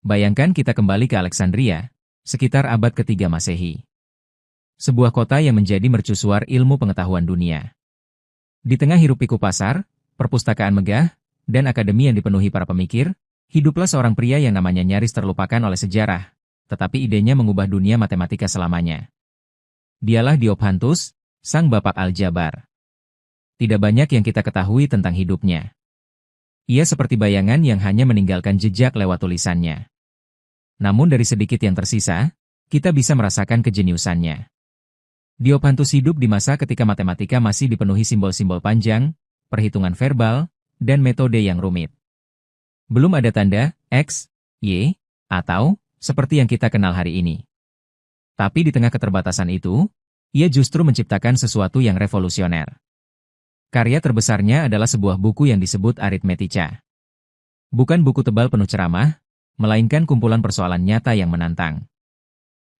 Bayangkan kita kembali ke Alexandria, sekitar abad ketiga Masehi. Sebuah kota yang menjadi mercusuar ilmu pengetahuan dunia. Di tengah hiruk-pikuk pasar, perpustakaan megah, dan akademi yang dipenuhi para pemikir, hiduplah seorang pria yang namanya nyaris terlupakan oleh sejarah, tetapi idenya mengubah dunia matematika selamanya. Dialah Diophantus, sang bapak aljabar. Tidak banyak yang kita ketahui tentang hidupnya. Ia seperti bayangan yang hanya meninggalkan jejak lewat tulisannya. Namun dari sedikit yang tersisa, kita bisa merasakan kejeniusannya. Diophantus hidup di masa ketika matematika masih dipenuhi simbol-simbol panjang, perhitungan verbal, dan metode yang rumit. Belum ada tanda X, Y, atau seperti yang kita kenal hari ini. Tapi di tengah keterbatasan itu, ia justru menciptakan sesuatu yang revolusioner. Karya terbesarnya adalah sebuah buku yang disebut Arithmetica. Bukan buku tebal penuh ceramah, melainkan kumpulan persoalan nyata yang menantang.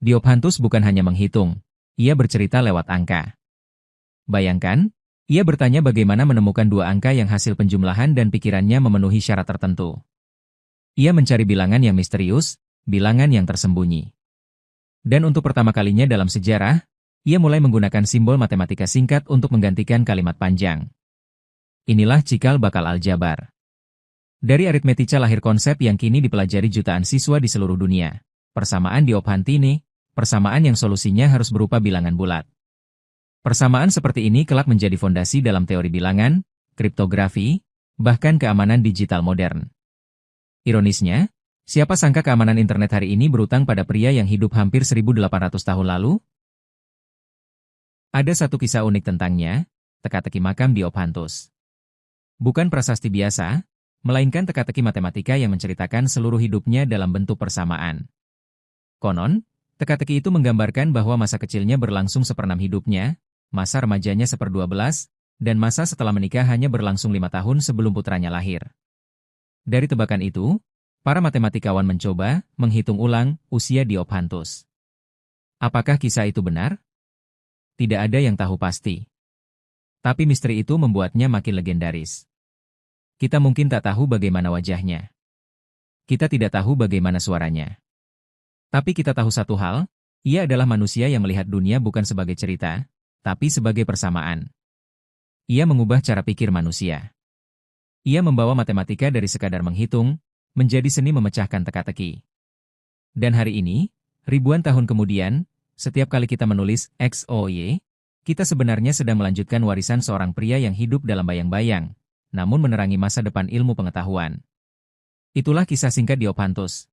Diophantus bukan hanya menghitung, ia bercerita lewat angka. Bayangkan, ia bertanya bagaimana menemukan dua angka yang hasil penjumlahan dan pikirannya memenuhi syarat tertentu. Ia mencari bilangan yang misterius, bilangan yang tersembunyi. Dan untuk pertama kalinya dalam sejarah, ia mulai menggunakan simbol matematika singkat untuk menggantikan kalimat panjang. Inilah cikal bakal aljabar. Dari Arithmetica lahir konsep yang kini dipelajari jutaan siswa di seluruh dunia. Persamaan Diophantine, persamaan yang solusinya harus berupa bilangan bulat. Persamaan seperti ini kelak menjadi fondasi dalam teori bilangan, kriptografi, bahkan keamanan digital modern. Ironisnya, siapa sangka keamanan internet hari ini berutang pada pria yang hidup hampir 1800 tahun lalu? Ada satu kisah unik tentangnya, teka-teki makam Diophantus. Bukan prasasti biasa, melainkan teka-teki matematika yang menceritakan seluruh hidupnya dalam bentuk persamaan. Konon, teka-teki itu menggambarkan bahwa masa kecilnya berlangsung seperenam hidupnya, masa remajanya 1/12, dan masa setelah menikah hanya berlangsung 5 tahun sebelum putranya lahir. Dari tebakan itu, para matematikawan mencoba menghitung ulang usia Diophantus. Apakah kisah itu benar? Tidak ada yang tahu pasti. Tapi misteri itu membuatnya makin legendaris. Kita mungkin tak tahu bagaimana wajahnya. Kita tidak tahu bagaimana suaranya. Tapi kita tahu satu hal, ia adalah manusia yang melihat dunia bukan sebagai cerita, tapi sebagai persamaan. Ia mengubah cara pikir manusia. Ia membawa matematika dari sekadar menghitung, menjadi seni memecahkan teka-teki. Dan hari ini, ribuan tahun kemudian, setiap kali kita menulis X, O, Y, kita sebenarnya sedang melanjutkan warisan seorang pria yang hidup dalam bayang-bayang, namun menerangi masa depan ilmu pengetahuan. Itulah kisah singkat Diophantus,